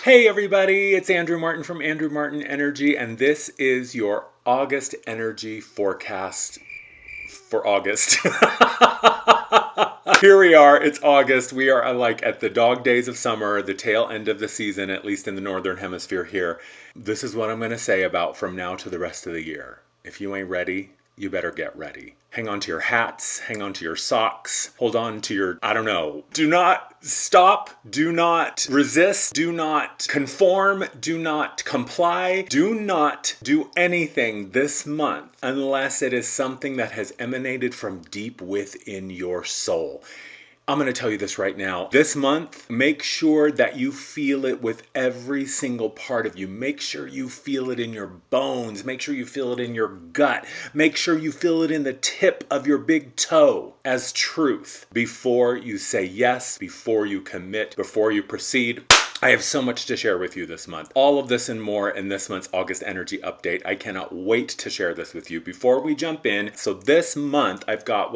Hey everybody, it's Andrew Martin from Andrew Martin Energy, and this is your August energy forecast for August. Here we are, it's August. We are like at the dog days of summer, the tail end of the season, at least in the northern hemisphere here. This is what I'm going to say about from now to the rest of the year. If you ain't ready, you better get ready. Hang on to your hats, hang on to your socks, hold on to your, do not stop, do not resist, do not conform, do not comply, do not do anything this month unless it is something that has emanated from deep within your soul. I'm going to tell you this right now. This month, make sure that you feel it with every single part of you. Make sure you feel it in your bones. Make sure you feel it in your gut. Make sure you feel it in the tip of your big toe as truth before you say yes, before you commit, before you proceed. I have so much to share with you this month. All of this and more in this month's August Energy Update. I cannot wait to share this with you. Before we jump in, so this month I've got,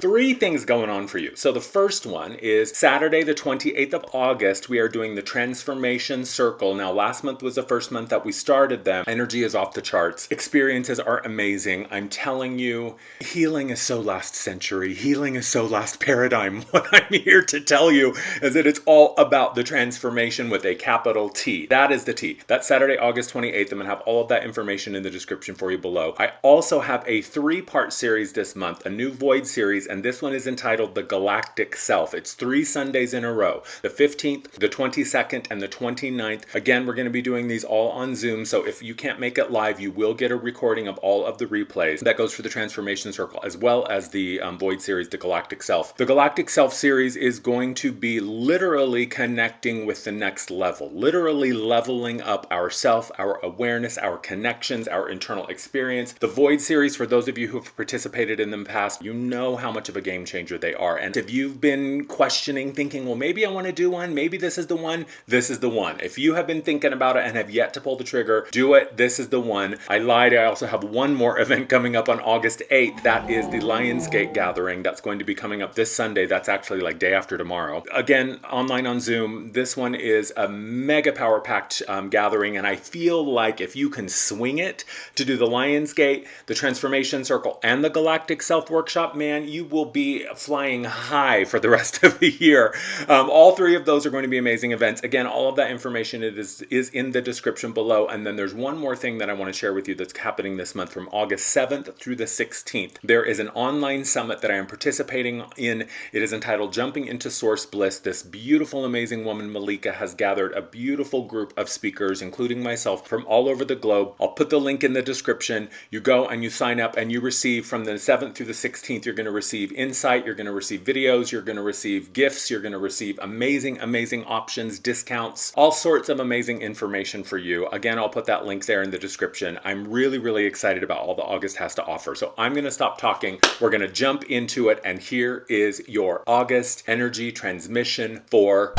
three things going on for you. So the first one is Saturday, the 28th of August, we are doing the Transformation Circle. Now, last month was the first month that we started them. Energy is off the charts. Experiences are amazing. I'm telling you, healing is so last century. Healing is so last paradigm. What I'm here to tell you is that it's all about the transformation with a capital T. That is the T. That's Saturday, August 28th. I'm going to have all of that information in the description for you below. I also have a 3-part series this month, a new Void series, and this one is entitled The Galactic Self. It's 3 Sundays in a row, the 15th, the 22nd, and the 29th. Again, we're going to be doing these all on Zoom, so if you can't make it live, you will get a recording of all of the replays. That goes for the Transformation Circle, as well as the Void series, The Galactic Self. The Galactic Self series is going to be literally connecting with the next level, literally leveling up ourself, our awareness, our connections, our internal experience. The Void series, for those of you who have participated in them past, you know how much of a game changer they are. And if you've been questioning, thinking, well, maybe I want to do one, maybe this is the one, this is the one. If you have been thinking about it and have yet to pull the trigger, do it. This is the one. I lied. I also have one more event coming up on August 8th. That is the Lionsgate Gathering. That's going to be coming up this Sunday. That's actually like day after tomorrow. Again, online on Zoom. This one is a mega power-packed gathering, and I feel like if you can swing it to do the Lionsgate, the Transformation Circle, and the Galactic Self Workshop, man, you will be flying high for the rest of the year. All 3 of those are going to be amazing events. Again, all of that information is in the description below, and then there's one more thing that I want to share with you that's happening this month from August 7th through the 16th. There is an online summit that I am participating in. It is entitled Jumping into Source Bliss. This beautiful, amazing woman, Malika, has gathered a beautiful group of speakers, including myself, from all over the globe. I'll put the link in the description. You go and you sign up and you receive from the 7th through the 16th, you're going to receive insight, you're going to receive videos, you're going to receive gifts, you're going to receive amazing, amazing options, discounts, all sorts of amazing information for you. Again, I'll put that link there in the description. I'm really, really excited about all the August has to offer. So I'm going to stop talking. We're going to jump into it. And here is your August energy transmission for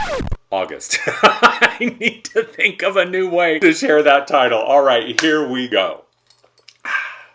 August. I need to think of a new way to share that title. All right, here we go.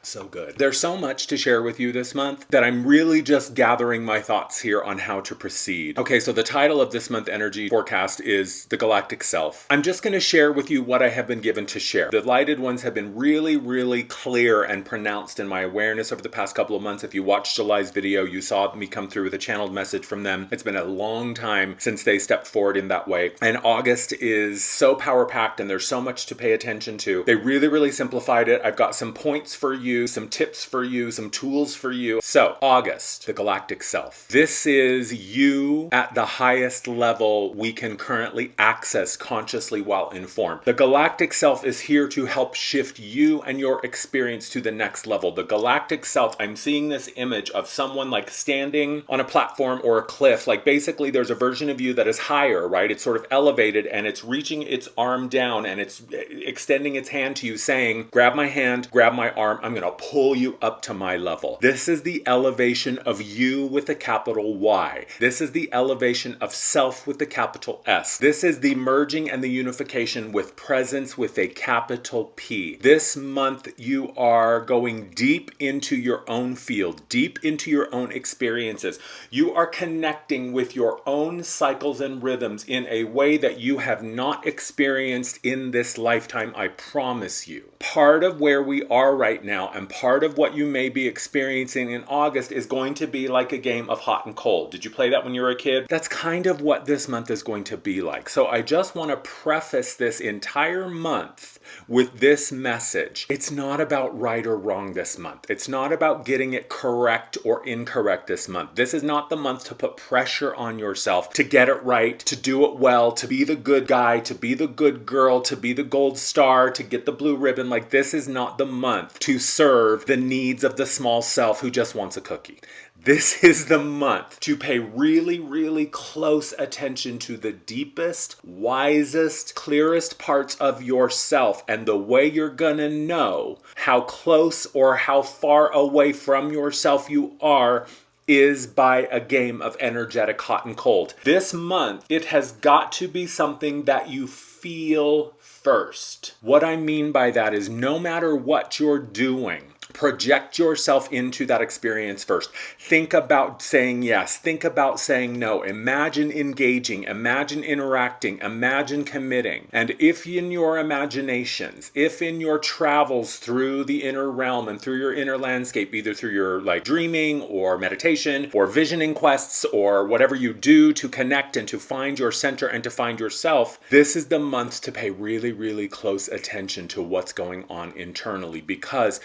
So good. There's so much to share with you this month that I'm really just gathering my thoughts here on how to proceed. Okay, so the title of this month energy forecast is The Galactic Self. I'm just going to share with you what I have been given to share. The lighted ones have been really, really clear and pronounced in my awareness over the past couple of months. If you watched July's video, you saw me come through with a channeled message from them. It's been a long time since they stepped forward in that way. And August is so power-packed and there's so much to pay attention to. They really, really simplified it. I've got some points for you, some tips for you, some tools for you. So, August, the Galactic Self. This is you at the highest level we can currently access consciously while informed. The Galactic Self is here to help shift you and your experience to the next level. The Galactic Self, I'm seeing this image of someone like standing on a platform or a cliff. Like basically there's a version of you that is higher, right? It's sort of elevated and it's reaching its arm down and it's extending its hand to you saying, grab my hand, grab my arm, I'm going going to pull you up to my level. This is the elevation of you with a capital Y. This is the elevation of self with the capital S. This is the merging and the unification with presence with a capital P. This month you are going deep into your own field, deep into your own experiences. You are connecting with your own cycles and rhythms in a way that you have not experienced in this lifetime, I promise you. Part of where we are right now and part of what you may be experiencing in August is going to be like a game of hot and cold. Did you play that when you were a kid? That's kind of what this month is going to be like. So I just want to preface this entire month with this message. It's not about right or wrong this month. It's not about getting it correct or incorrect this month. This is not the month to put pressure on yourself to get it right, to do it well, to be the good guy, to be the good girl, to be the gold star, to get the blue ribbon. Like, this is not the month to serve the needs of the small self who just wants a cookie. This is the month to pay really, really close attention to the deepest, wisest, clearest parts of yourself. And the way you're gonna know how close or how far away from yourself you are is by a game of energetic hot and cold. This month, it has got to be something that you feel first. What I mean by that is no matter what you're doing, project yourself into that experience first. Think about saying yes. Think about saying no. Imagine engaging. Imagine interacting. Imagine committing. And if in your imaginations, if in your travels through the inner realm and through your inner landscape, either through your dreaming or meditation or visioning quests or whatever you do to connect and to find your center and to find yourself, this is the month to pay really, really close attention to what's going on internally, because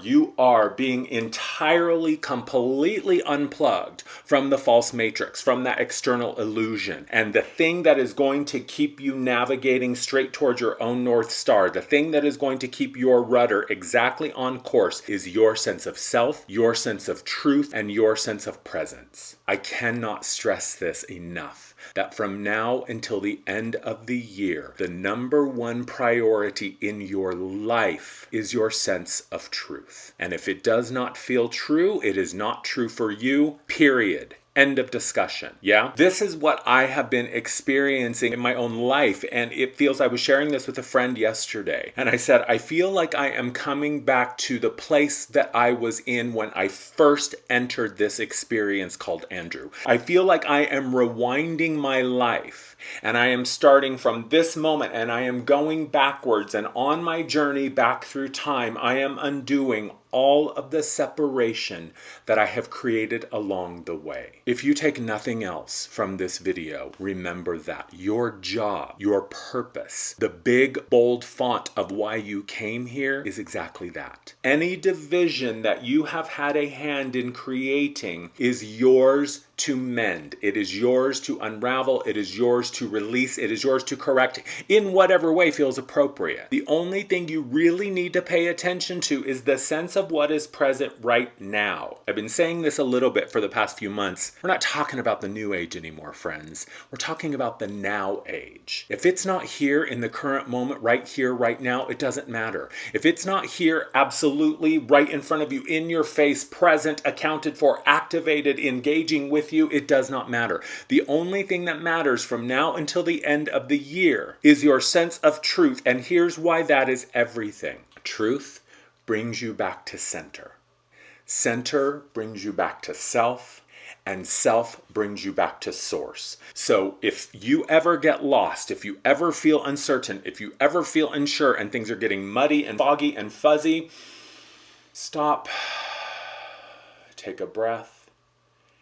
you are being entirely, completely unplugged from the false matrix, from that external illusion. And the thing that is going to keep you navigating straight towards your own North Star, the thing that is going to keep your rudder exactly on course is your sense of self, your sense of truth, and your sense of presence. I cannot stress this enough, that from now until the end of the year, the number one priority in your life is your sense of truth. And if it does not feel true, it is not true for you, period. End of discussion. Yeah? This is what I have been experiencing in my own life. And it feels, I was sharing this with a friend yesterday. And I said, I feel like I am coming back to the place that I was in when I first entered this experience called Andrew. I feel like I am rewinding my life. And I am starting from this moment and I am going backwards. And on my journey back through time, I am undoing all of the separation that I have created along the way. If you take nothing else from this video, remember that your job, your purpose, the big bold font of why you came here is exactly that. Any division that you have had a hand in creating is yours to mend. It is yours to unravel. It is yours to release. It is yours to correct in whatever way feels appropriate. The only thing you really need to pay attention to is the sense of what is present right now. I've been saying this a little bit for the past few months. We're not talking about the new age anymore, friends. We're talking about the now age. If it's not here in the current moment, right here, right now, it doesn't matter. If it's not here, absolutely right in front of you, in your face, present, accounted for, activated, engaging with you, it does not matter. The only thing that matters from now until the end of the year is your sense of truth. And here's why that is everything. Truth brings you back to center. Center brings you back to self. And self brings you back to source. So if you ever get lost, if you ever feel uncertain, if you ever feel unsure and things are getting muddy and foggy and fuzzy, stop, take a breath,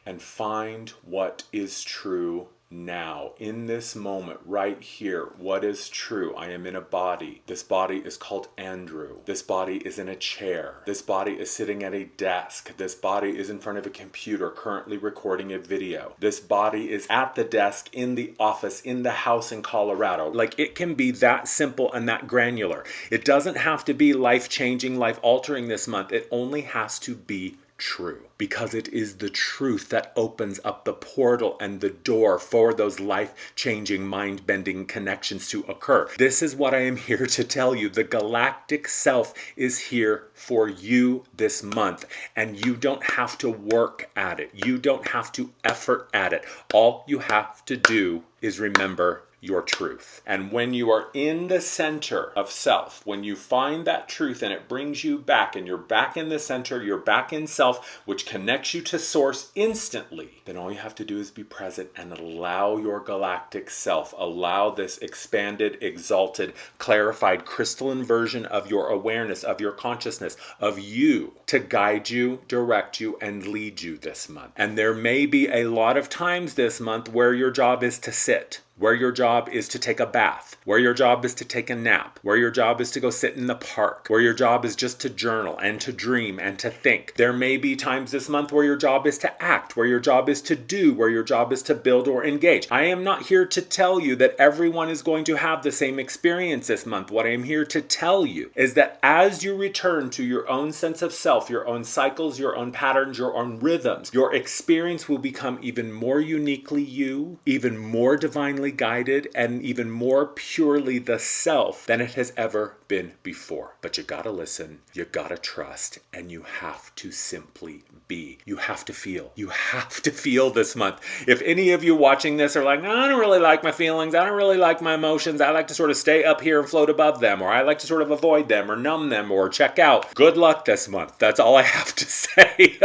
and find what is true now, in this moment, right here. What is true? I am in a body. This body is called Andrew. This body is in a chair. This body is sitting at a desk. This body is in front of a computer currently recording a video. This body is at the desk, in the office, in the house in Colorado. Like, it can be that simple and that granular. It doesn't have to be life-changing, life-altering this month. It only has to be true, because it is the truth that opens up the portal and the door for those life-changing, mind-bending connections to occur. This is what I am here to tell you. The Galactic Self is here for you this month, and you don't have to work at it. You don't have to effort at it. All you have to do is remember your truth. And when you are in the center of self, when you find that truth and it brings you back and you're back in the center, you're back in self, which connects you to source instantly, then all you have to do is be present and allow your galactic self, allow this expanded, exalted, clarified, crystalline version of your awareness, of your consciousness, of you, to guide you, direct you, and lead you this month. And there may be a lot of times this month where your job is to sit, where your job is to take a bath, where your job is to take a nap, where your job is to go sit in the park, where your job is just to journal and to dream and to think. There may be times this month where your job is to act, where your job is to do, where your job is to build or engage. I am not here to tell you that everyone is going to have the same experience this month. What I am here to tell you is that as you return to your own sense of self, your own cycles, your own patterns, your own rhythms, your experience will become even more uniquely you, even more divinely guided, and even more purely the self than it has ever been before. But you gotta listen, you gotta trust, and you have to simply be. You have to feel. You have to feel this month. If any of you watching this are like, no, I don't really like my feelings, I don't really like my emotions, I like to sort of stay up here and float above them, or I like to sort of avoid them or numb them or check out, good luck this month. That's all I have to say.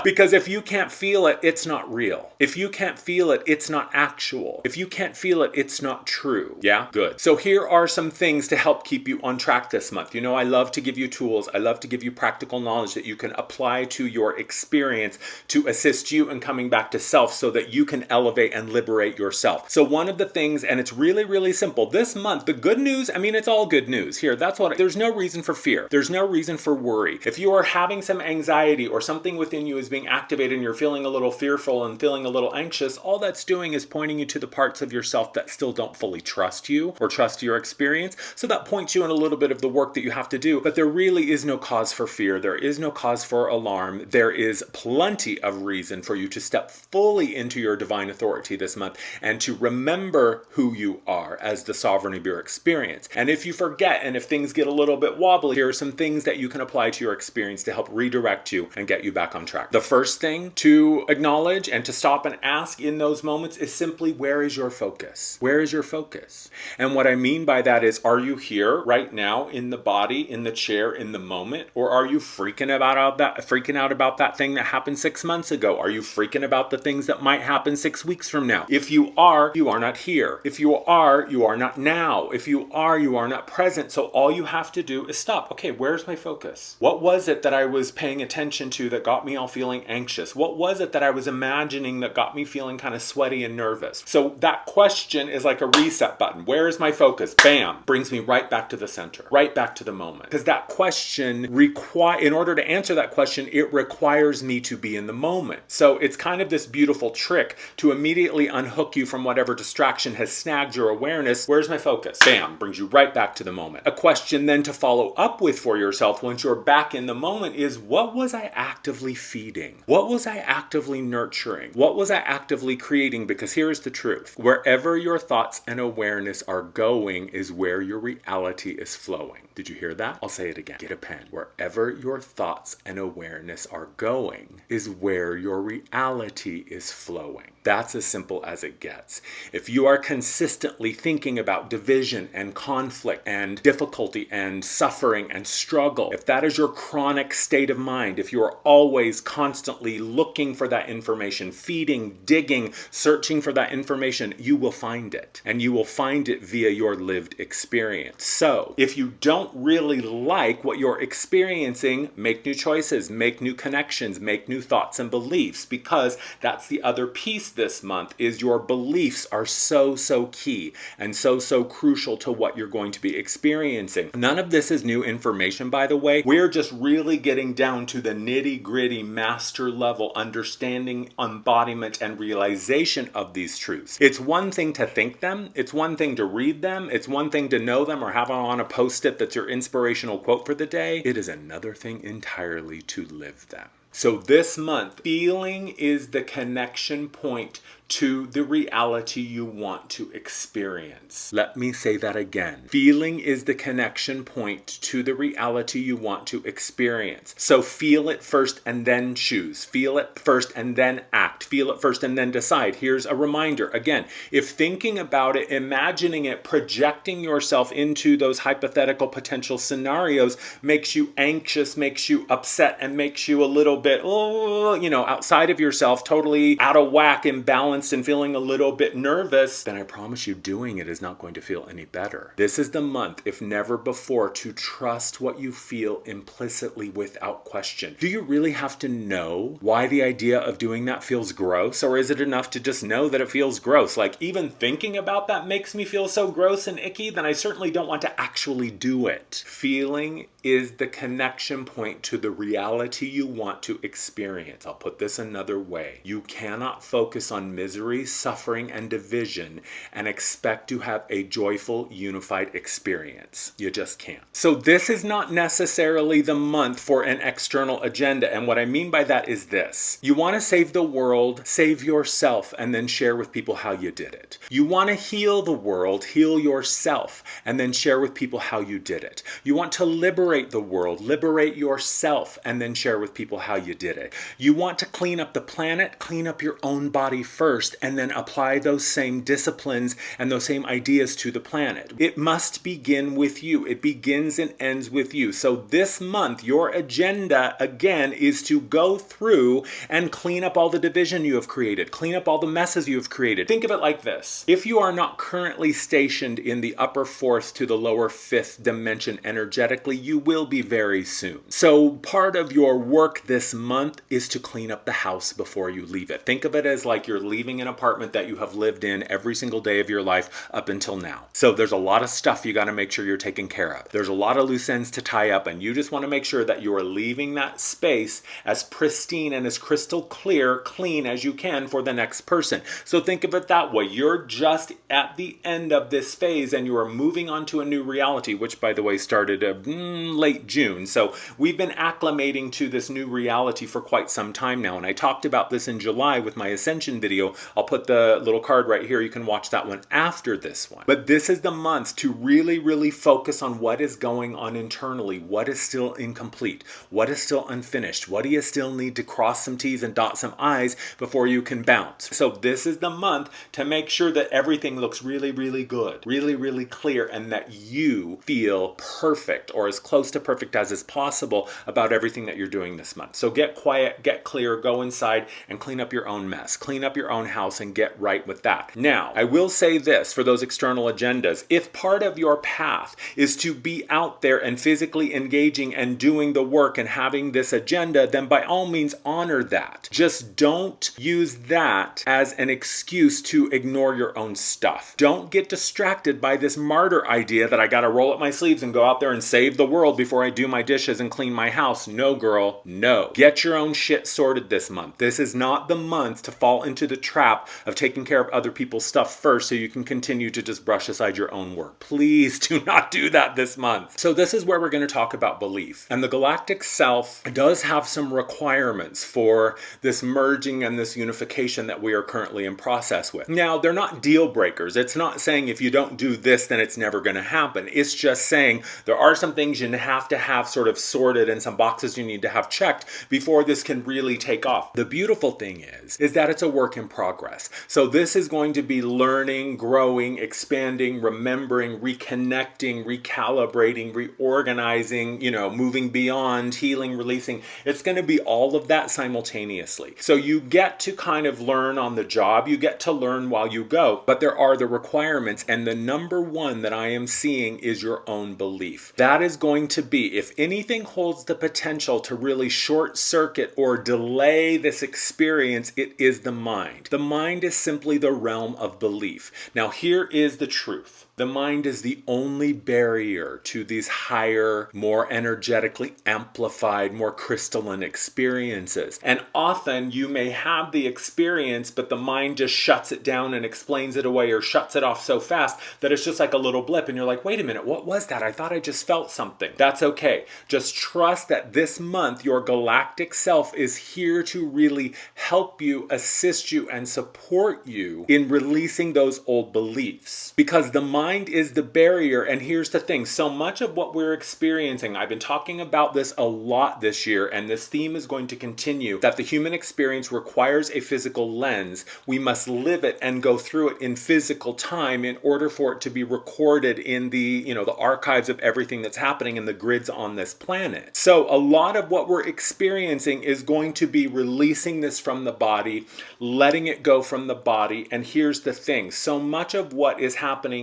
Because if you can't feel it, it's not real. If you can't feel it, it's not actual. If you can't feel it, it's not true. Yeah? Good. So here are some things to help keep you on track this month. You know, I love to give you tools. I love to give you practical knowledge that you can apply to your experience to assist you in coming back to self so that you can elevate and liberate yourself. So one of the things, and it's really, really simple, this month, the good news, I mean, it's all good news here. There's no reason for fear. There's no reason for worry. If you are having some anxiety or something within you is being activated and you're feeling a little fearful and feeling a little anxious, all that's doing is pointing you to the parts of yourself that still don't fully trust you or trust your experience. So that points you in a little bit of the work that you have to do. But there really is no cause for fear. There is no cause for alarm. There is plenty of reason for you to step fully into your divine authority this month and to remember who you are as the sovereign of your experience. And if you forget and if things get a little bit wobbly, here are some things that you can apply to your experience to help redirect you and get you back on track. The first thing to acknowledge and to stop and ask in those moments is simply, where is your focus? Where is your focus? And what I mean by that is, are you here right now in the body, in the chair, in the moment? Or are you freaking out about that thing that happened 6 months ago? Are you freaking about the things that might happen 6 weeks from now? If you are not here. If you are not now. If you are not present. So all you have to do is stop. Okay, where's my focus? What was it that I was paying attention to that got me all feeling anxious? What was it that I was imagining that got me feeling kind of sweaty and nervous? So that question is like a reset button. Where is my focus? Bam! Brings me right back to the center, right back to the moment. Because that question in order to answer that question, it requires me to be in the moment. So it's kind of this beautiful trick to immediately unhook you from whatever distraction has snagged your awareness. Where's my focus? Bam! Brings you right back to the moment. A question then to follow up with for yourself once you're back in the moment is, what was I actively feeding? What was I actively nurturing? What was I actively creating? Because here's the truth. Wherever your thoughts and awareness are going is where your reality is flowing. Did you hear that? I'll say it again. Get a pen. Wherever your thoughts and awareness are going is where your reality is flowing. That's as simple as it gets. If you are consistently thinking about division and conflict and difficulty and suffering and struggle, if that is your chronic state of mind, if you are always constantly looking for that information, feeding, digging, searching for that information, you will find it. And you will find it via your lived experience. So if you don't really like what you're experiencing, make new choices, make new connections, make new thoughts and beliefs, because that's the other piece this month is your beliefs are so key and so crucial to what you're going to be experiencing. None of this is new information, by the way. We're just really getting down to the nitty-gritty master level understanding, embodiment, and realization of these truths. It's one thing to think them, it's one thing to read them, it's one thing to know them or have them on a post-it that's your inspirational quote for the day. It is another thing entirely to live them. So this month, feeling is the connection point to the reality you want to experience. Let me say that again. Feeling is the connection point to the reality you want to experience. So feel it first and then choose. Feel it first and then act. Feel it first and then decide. Here's a reminder. Again, if thinking about it, imagining it, projecting yourself into those hypothetical potential scenarios makes you anxious, makes you upset, and makes you a little bit, outside of yourself, totally out of whack, imbalanced, and feeling a little bit nervous, then I promise you doing it is not going to feel any better. This is the month, if never before, to trust what you feel implicitly without question. Do you really have to know why the idea of doing that feels gross? Or is it enough to just know that it feels gross? Like, even thinking about that makes me feel so gross and icky, then I certainly don't want to actually do it. Feeling is the connection point to the reality you want to experience. I'll put this another way. You cannot focus on misery, suffering, and division and expect to have a joyful, unified experience. You just can't. So this is not necessarily the month for an external agenda. And what I mean by that is this. You want to save the world, save yourself, and then share with people how you did it. You want to heal the world, heal yourself, and then share with people how you did it. You want to liberate the world, liberate yourself, and then share with people how you did it. You want to clean up the planet, clean up your own body first, and then apply those same disciplines and those same ideas to the planet. It must begin with you. It begins and ends with you. So this month, your agenda, again, is to go through and clean up all the division you have created, clean up all the messes you have created. Think of it like this. If you are not currently stationed in the upper fourth to the lower fifth dimension energetically, you will be very soon. So part of your work this month is to clean up the house before you leave it. Think of it as like you're leaving an apartment that you have lived in every single day of your life up until now. So there's a lot of stuff you got to make sure you're taking care of. There's a lot of loose ends to tie up, and you just want to make sure that you are leaving that space as pristine and as crystal clear, clean as you can for the next person. So think of it that way. You're just at the end of this phase and you are moving on to a new reality, which by the way started late June. So we've been acclimating to this new reality for quite some time now. And I talked about this in July with my Ascension video. I'll put the little card right here. You can watch that one after this one. But this is the month to really, really focus on what is going on internally, what is still incomplete, what is still unfinished, what do you still need to cross some T's and dot some I's before you can bounce. So this is the month to make sure that everything looks really, really good, really, really clear, and that you feel perfect or as close to perfect as is possible about everything that you're doing this month. So get quiet, get clear, go inside and clean up your own mess, clean up your own house and get right with that. Now, I will say this for those external agendas. If part of your path is to be out there and physically engaging and doing the work and having this agenda, then by all means honor that. Just don't use that as an excuse to ignore your own stuff. Don't get distracted by this martyr idea that I gotta roll up my sleeves and go out there and save the world before I do my dishes and clean my house. No, girl, no. Get your own shit sorted this month. This is not the month to fall into the trap of taking care of other people's stuff first so you can continue to just brush aside your own work. Please do not do that this month. So this is where we're going to talk about belief. And the Galactic Self does have some requirements for this merging and this unification that we are currently in process with. Now, they're not deal breakers. It's not saying if you don't do this, then it's never going to happen. It's just saying there are some things you have to have sort of sorted and some boxes you need to have checked before this can really take off. The beautiful thing is that it's a work in progress. So this is going to be learning, growing, expanding, remembering, reconnecting, recalibrating, reorganizing, moving beyond, healing, releasing. It's going to be all of that simultaneously. So you get to kind of learn on the job. You get to learn while you go, but there are the requirements. And the number one that I am seeing is your own belief. That is going to be, if anything holds the potential to really short circuit or delay this experience, it is the mind. The mind is simply the realm of belief. Now, here is the truth. The mind is the only barrier to these higher, more energetically amplified, more crystalline experiences. And often you may have the experience, but the mind just shuts it down and explains it away or shuts it off so fast that it's just like a little blip. And you're like, wait a minute, what was that? I thought I just felt something. That's okay. Just trust that this month your galactic self is here to really help you, assist you, and support you in releasing those old beliefs. Because the mind is the barrier. And here's the thing, so much of what we're experiencing, I've been talking about this a lot this year, and this theme is going to continue, that the human experience requires a physical lens. We must live it and go through it in physical time in order for it to be recorded in the, the archives of everything that's happening in the grids on this planet. So a lot of what we're experiencing is going to be releasing this from the body, letting it go from the body. And here's the thing, so much of what is happening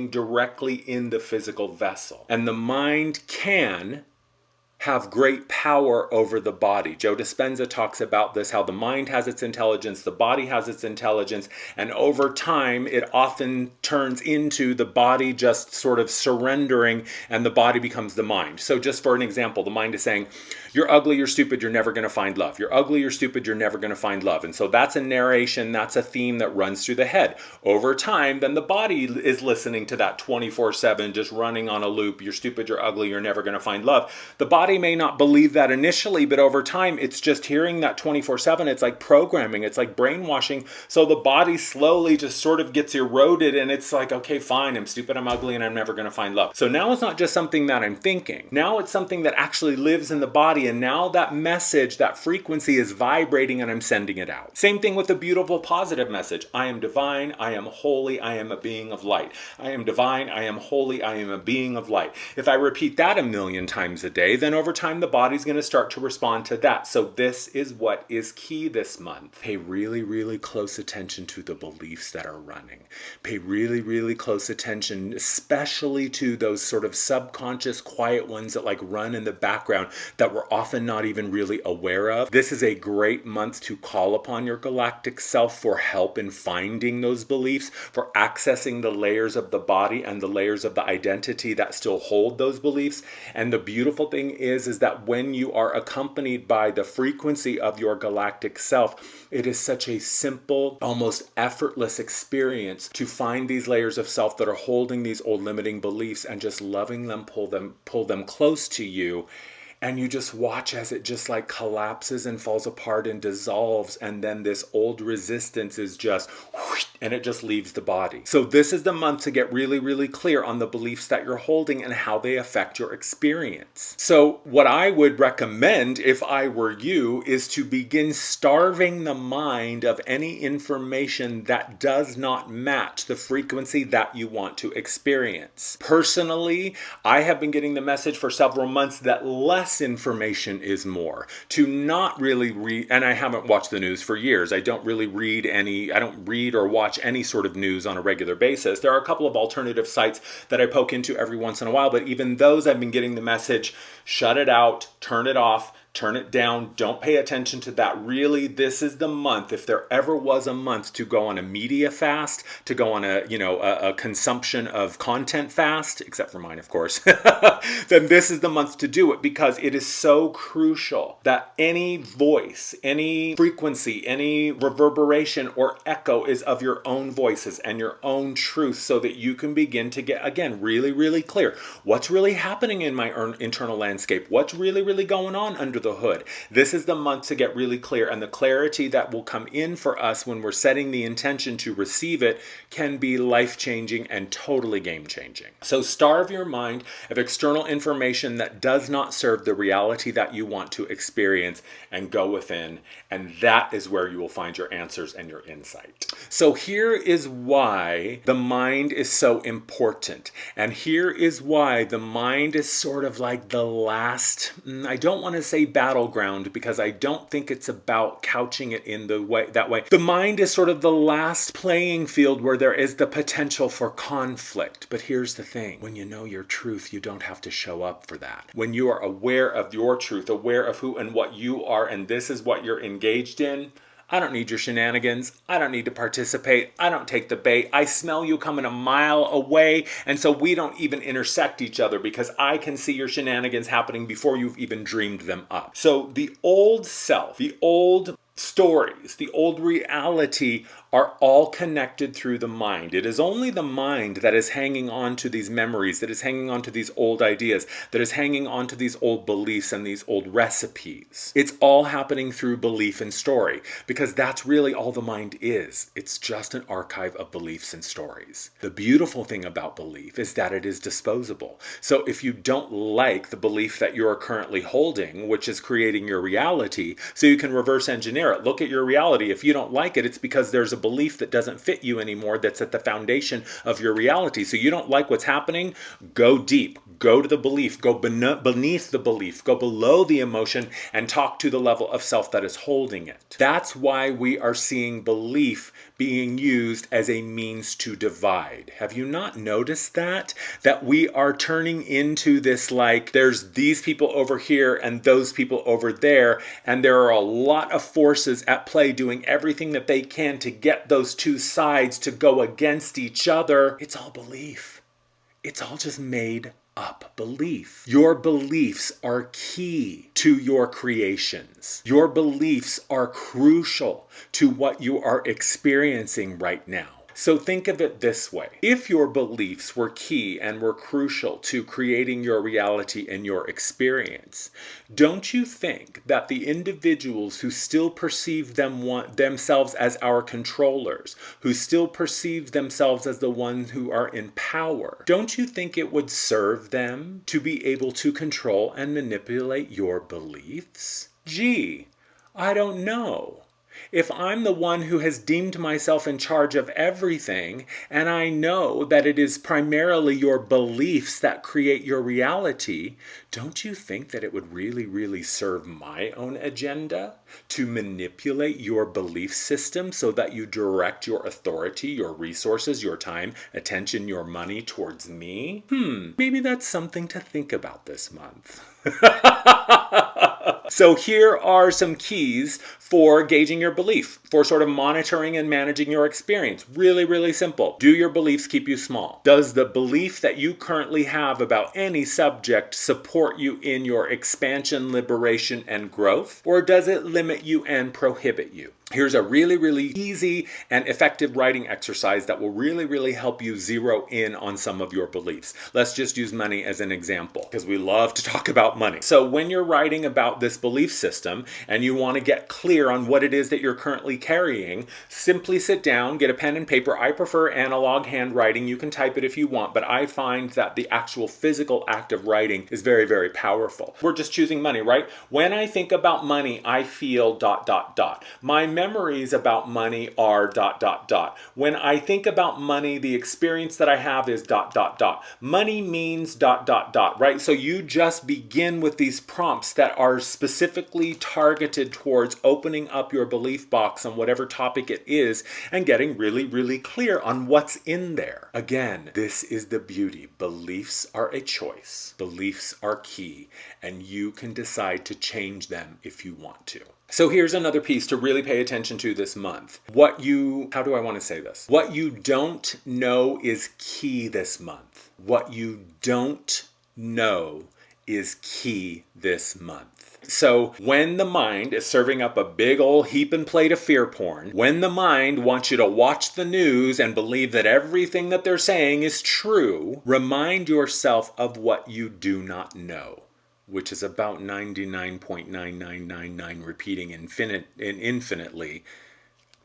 directly in the physical vessel. And the mind can have great power over the body. Joe Dispenza talks about this, how the mind has its intelligence, the body has its intelligence, and over time it often turns into the body just sort of surrendering and the body becomes the mind. So just for an example, the mind is saying, you're ugly, you're stupid, you're never going to find love. You're ugly, you're stupid, you're never going to find love. And so that's a narration, that's a theme that runs through the head. Over time, then the body is listening to that 24/7, just running on a loop. You're stupid, you're ugly, you're never going to find love. The body may not believe that initially, but over time, it's just hearing that 24/7. It's like programming, it's like brainwashing. So the body slowly just sort of gets eroded, and it's like, okay, fine, I'm stupid, I'm ugly, and I'm never going to find love. So now it's not just something that I'm thinking. Now it's something that actually lives in the body, and now that message, that frequency is vibrating, and I'm sending it out. Same thing with the beautiful positive message. I am divine, I am holy, I am a being of light. I am divine, I am holy, I am a being of light. If I repeat that a million times a day, then over time the body's going to start to respond to that. So this is what is key this month. Pay really, really close attention to the beliefs that are running. Pay really, really close attention, especially to those sort of subconscious, quiet ones that like run in the background that we're often not even really aware of. This is a great month to call upon your galactic self for help in finding those beliefs, for accessing the layers of the body and the layers of the identity that still hold those beliefs. And the beautiful thing is that when you are accompanied by the frequency of your galactic self, it is such a simple, almost effortless experience to find these layers of self that are holding these old limiting beliefs and just loving them, pull them close to you. And you just watch as it just like collapses and falls apart and dissolves. And then this old resistance is just whoosh, and it just leaves the body. So this is the month to get really, really clear on the beliefs that you're holding and how they affect your experience. So what I would recommend if I were you is to begin starving the mind of any information that does not match the frequency that you want to experience. Personally, I have been getting the message for several months that less information is more. To not really read, and I haven't watched the news for years. I don't read or watch any sort of news on a regular basis. There are a couple of alternative sites that I poke into every once in a while, but even those I've been getting the message, shut it out, turn it off, turn it down, don't pay attention to that. Really, this is the month, if there ever was a month to go on a media fast, to go on a consumption of content fast, except for mine, of course, then this is the month to do it, because it is so crucial that any voice, any frequency, any reverberation or echo is of your own voices and your own truth, so that you can begin to get, again, really, really clear. What's really happening in my internal landscape? What's really, really going on under the hood? This is the month to get really clear, and the clarity that will come in for us when we're setting the intention to receive it can be life-changing and totally game-changing. So starve your mind of external information that does not serve the reality that you want to experience, and go within, and that is where you will find your answers and your insight. So here is why the mind is so important, and here is why the mind is sort of like the last, I don't want to say battleground, because I don't think it's about couching it in that way. The mind is sort of the last playing field where there is the potential for conflict. But here's the thing, when you know your truth, you don't have to show up for that. When you are aware of your truth, aware of who and what you are, and this is what you're engaged in, I don't need your shenanigans. I don't need to participate. I don't take the bait. I smell you coming a mile away, and so we don't even intersect each other because I can see your shenanigans happening before you've even dreamed them up. So the old self, the old stories, the old reality are all connected through the mind. It is only the mind that is hanging on to these memories, that is hanging on to these old ideas, that is hanging on to these old beliefs and these old recipes. It's all happening through belief and story because that's really all the mind is. It's just an archive of beliefs and stories. The beautiful thing about belief is that it is disposable. So if you don't like the belief that you're currently holding, which is creating your reality, so you can reverse engineer it. Look at your reality. If you don't like it, it's because there's a belief that doesn't fit you anymore that's at the foundation of your reality. So you don't like what's happening? Go deep. Go to the belief. Go beneath the belief. Go below the emotion and talk to the level of self that is holding it. That's why we are seeing belief being used as a means to divide. Have you not noticed that? That we are turning into this like there's these people over here and those people over there, and there are a lot of forces at play doing everything that they can to get those two sides to go against each other. It's all belief. It's all just made up belief. Your beliefs are key to your creations. Your beliefs are crucial to what you are experiencing right now. So think of it this way. If your beliefs were key and were crucial to creating your reality and your experience, don't you think that the individuals who still perceive themselves as our controllers, who still perceive themselves as the ones who are in power, don't you think it would serve them to be able to control and manipulate your beliefs? Gee, I don't know. If I'm the one who has deemed myself in charge of everything, and I know that it is primarily your beliefs that create your reality, don't you think that it would really, really serve my own agenda to manipulate your belief system so that you direct your authority, your resources, your time, attention, your money towards me? Maybe that's something to think about this month. So here are some keys for gauging your belief, for sort of monitoring and managing your experience. Really, really simple. Do your beliefs keep you small? Does the belief that you currently have about any subject support you in your expansion, liberation, and growth? Or does it limit you and prohibit you? Here's a really, really easy and effective writing exercise that will really, really help you zero in on some of your beliefs. Let's just use money as an example because we love to talk about money. So when you're writing about this belief system and you want to get clear on what it is that you're currently carrying, simply sit down, get a pen and paper. I prefer analog handwriting. You can type it if you want, but I find that the actual physical act of writing is very, very powerful. We're just choosing money, right? When I think about money, I feel ... My memories about money are ... When I think about money, the experience that I have is ... Money means ... right? So you just begin with these prompts that are specifically targeted towards opening up your belief box on whatever topic it is and getting really, really clear on what's in there. Again, this is the beauty. Beliefs are a choice. Beliefs are key, and you can decide to change them if you want to. So here's another piece to really pay attention to this month. How do I want to say this? What you don't know is key this month. What you don't know is key this month. So when the mind is serving up a big old heap and plate of fear porn, when the mind wants you to watch the news and believe that everything that they're saying is true, remind yourself of what you do not know, which is about 99.9999 repeating infinitely.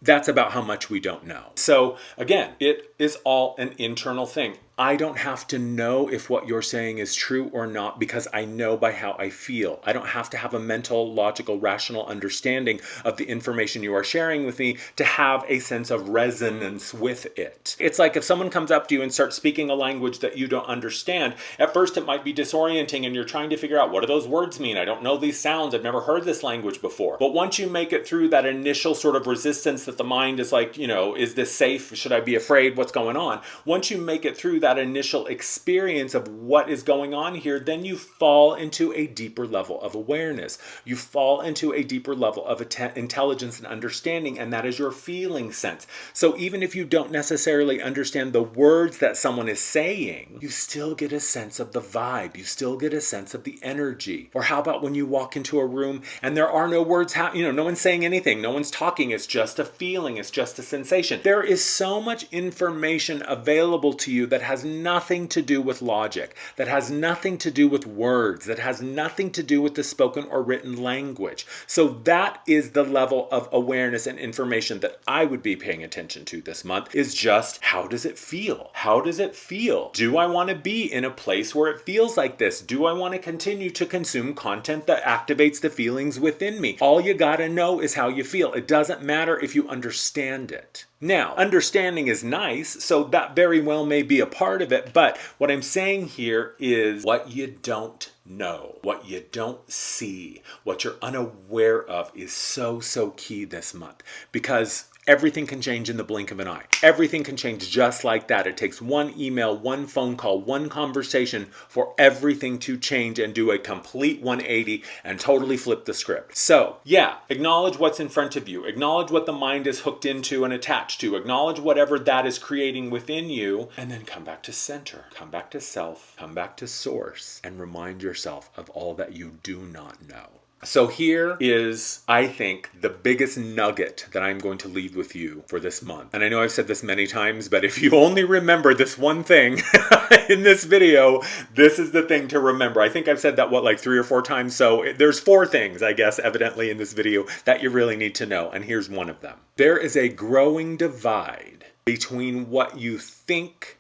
That's about how much we don't know. So again, it is all an internal thing. I don't have to know if what you're saying is true or not because I know by how I feel. I don't have to have a mental, logical, rational understanding of the information you are sharing with me to have a sense of resonance with it. It's like if someone comes up to you and starts speaking a language that you don't understand, at first it might be disorienting and you're trying to figure out what do those words mean? I don't know these sounds. I've never heard this language before. But once you make it through that initial sort of resistance that the mind is like, is this safe? Should I be afraid? What's going on? Once you make it through that that initial experience of what is going on here, then you fall into a deeper level of awareness. You fall into a deeper level of intelligence and understanding, and that is your feeling sense. So even if you don't necessarily understand the words that someone is saying, you still get a sense of the vibe. You still get a sense of the energy. Or how about when you walk into a room and there are no words, no one's saying anything, no one's talking, it's just a feeling, it's just a sensation. There is so much information available to you that has nothing to do with logic, that has nothing to do with words, that has nothing to do with the spoken or written language. So that is the level of awareness and information that I would be paying attention to this month, is just, how does it feel? How does it feel? Do I want to be in a place where it feels like this? Do I want to continue to consume content that activates the feelings within me? All you gotta know is how you feel. It doesn't matter if you understand it. Now, understanding is nice, so that very well may be a part of it, but what I'm saying here is what you don't know, what you don't see, what you're unaware of is so key this month, because everything can change in the blink of an eye. Everything can change just like that. It takes one email, one phone call, one conversation for everything to change and do a complete 180 and totally flip the script. So, yeah, acknowledge what's in front of you. Acknowledge what the mind is hooked into and attached to. Acknowledge whatever that is creating within you, and then come back to center. Come back to self. Come back to source, and remind yourself of all that you do not know. So here is, I think, the biggest nugget that I'm going to leave with you for this month. And I know I've said this many times, but if you only remember this one thing in this video, this is the thing to remember. I think I've said that, like 3 or 4 times. So there's 4 things, I guess, evidently in this video that you really need to know. And here's one of them. There is a growing divide between what you think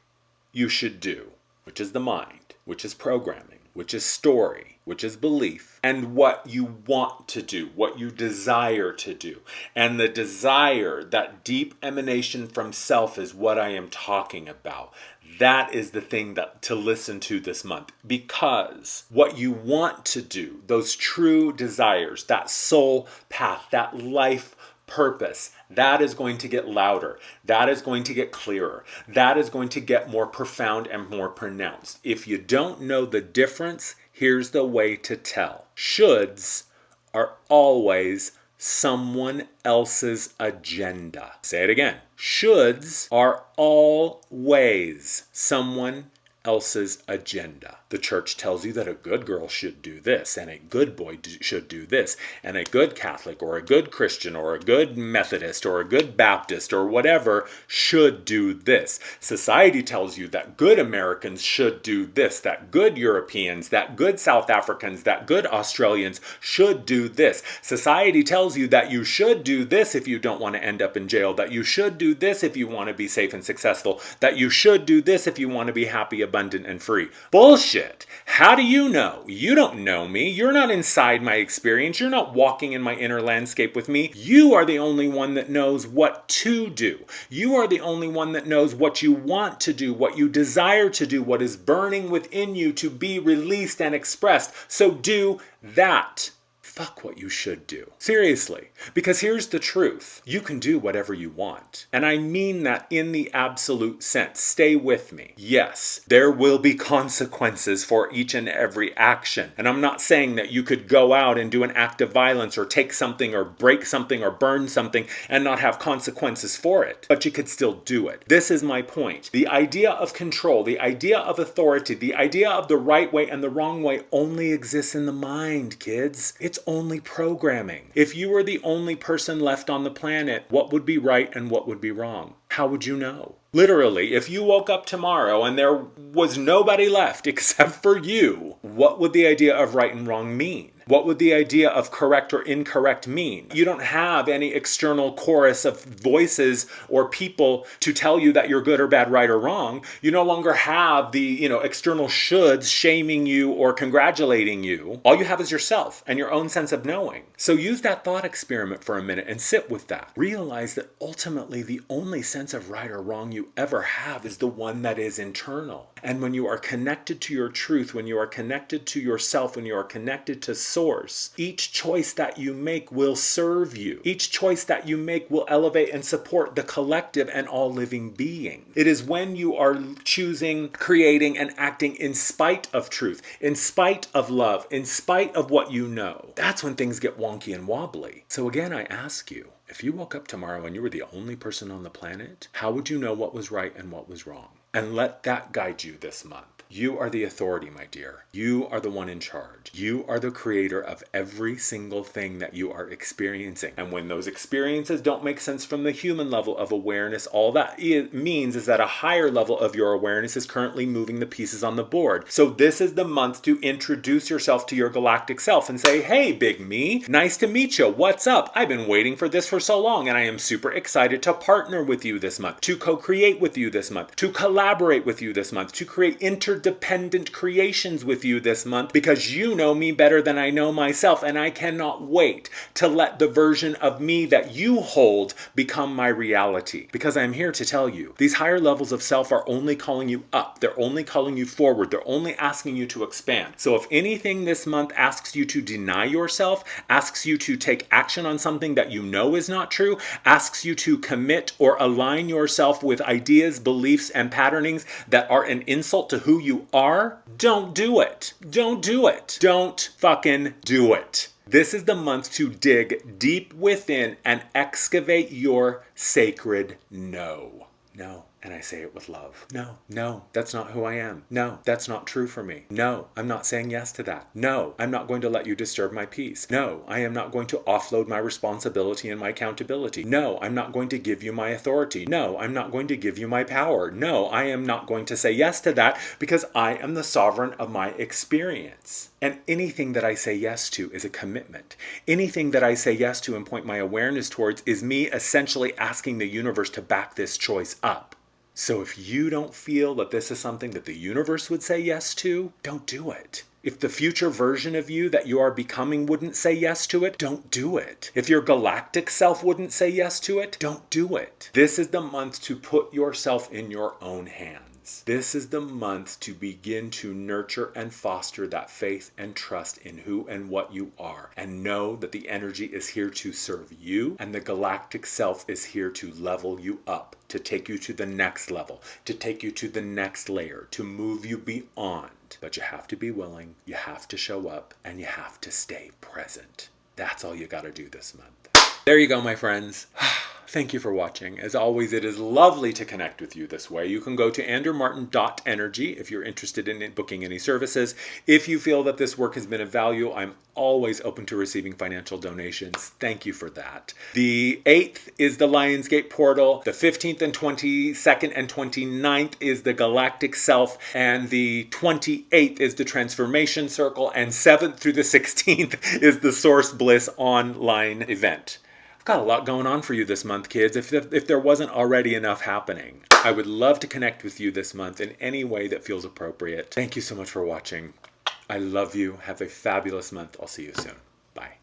you should do, which is the mind, which is programming, which is story, which is belief, and what you want to do, what you desire to do. And the desire, that deep emanation from self, is what I am talking about. That is the thing that to listen to this month, because what you want to do, those true desires, that soul path, that life purpose, that is going to get louder. That is going to get clearer. That is going to get more profound and more pronounced. If you don't know the difference, here's the way to tell. Shoulds are always someone else's agenda. Say it again. Shoulds are always someone else's agenda. The church tells you that a good girl should do this, and a good boy should do this, and a good Catholic or a good Christian or a good Methodist or a good Baptist or whatever should do this. Society tells you that good Americans should do this, that good Europeans, that good South Africans, that good Australians should do this. Society tells you that you should do this if you don't want to end up in jail, that you should do this if you want to be safe and successful, that you should do this if you want to be happy, abundant, and free. Bullshit. How do you know? You don't know me. You're not inside my experience. You're not walking in my inner landscape with me. You are the only one that knows what to do. You are the only one that knows what you want to do, what you desire to do, what is burning within you to be released and expressed. So do that. Fuck what you should do. Seriously. Because here's the truth. You can do whatever you want. And I mean that in the absolute sense. Stay with me. Yes, there will be consequences for each and every action. And I'm not saying that you could go out and do an act of violence or take something or break something or burn something and not have consequences for it. But you could still do it. This is my point. The idea of control, the idea of authority, the idea of the right way and the wrong way only exists in the mind, kids. It's only programming. If you were the only person left on the planet, what would be right and what would be wrong? How would you know? Literally, if you woke up tomorrow and there was nobody left except for you, what would the idea of right and wrong mean? What would the idea of correct or incorrect mean? You don't have any external chorus of voices or people to tell you that you're good or bad, right or wrong. You no longer have the, external shoulds shaming you or congratulating you. All you have is yourself and your own sense of knowing. So use that thought experiment for a minute and sit with that. Realize that ultimately the only sense of right or wrong you ever have is the one that is internal. And when you are connected to your truth, when you are connected to yourself, when you are connected to soul, source. Each choice that you make will serve you. Each choice that you make will elevate and support the collective and all living beings. It is when you are choosing, creating, and acting in spite of truth, in spite of love, in spite of what you know. That's when things get wonky and wobbly. So again, I ask you, if you woke up tomorrow and you were the only person on the planet, how would you know what was right and what was wrong? And let that guide you this month. You are the authority, my dear. You are the one in charge. You are the creator of every single thing that you are experiencing. And when those experiences don't make sense from the human level of awareness, all that it means is that a higher level of your awareness is currently moving the pieces on the board. So this is the month to introduce yourself to your galactic self and say, hey, big me, nice to meet you. What's up? I've been waiting for this for so long, and I am super excited to partner with you this month, to co-create with you this month, to collaborate with you this month, to create interdependent creations with you this month, because you know me better than I know myself, and I cannot wait to let the version of me that you hold become my reality. Because I'm here to tell you, these higher levels of self are only calling you up. They're only calling you forward. They're only asking you to expand. So if anything this month asks you to deny yourself, asks you to take action on something that you know is not true, asks you to commit or align yourself with ideas, beliefs, and patternings that are an insult to who you are, don't do it. Don't do it. Don't fucking do it. This is the month to dig deep within and excavate your sacred no. No. And I say it with love. No, that's not who I am. No, that's not true for me. No, I'm not saying yes to that. No, I'm not going to let you disturb my peace. No, I am not going to offload my responsibility and my accountability. No, I'm not going to give you my authority. No, I'm not going to give you my power. No, I am not going to say yes to that, because I am the sovereign of my experience. And anything that I say yes to is a commitment. Anything that I say yes to and point my awareness towards is me essentially asking the universe to back this choice up. So if you don't feel that this is something that the universe would say yes to, don't do it. If the future version of you that you are becoming wouldn't say yes to it, don't do it. If your galactic self wouldn't say yes to it, don't do it. This is the month to put yourself in your own hands. This is the month to begin to nurture and foster that faith and trust in who and what you are. And know that the energy is here to serve you, and the galactic self is here to level you up, to take you to the next level, to take you to the next layer, to move you beyond. But you have to be willing, you have to show up, and you have to stay present. That's all you got to do this month. There you go, my friends. Thank you for watching. As always, it is lovely to connect with you this way. You can go to andrewmartin.energy if you're interested in booking any services. If you feel that this work has been of value, I'm always open to receiving financial donations. Thank you for that. The 8th is the Lionsgate Portal. The 15th and 22nd and 29th is the Galactic Self. And the 28th is the Transformation Circle. And 7th through the 16th is the Source Bliss online event. Got a lot going on for you this month, kids, if there wasn't already enough happening. I would love to connect with you this month in any way that feels appropriate. Thank you so much for watching. I love you. Have a fabulous month. I'll see you soon. Bye.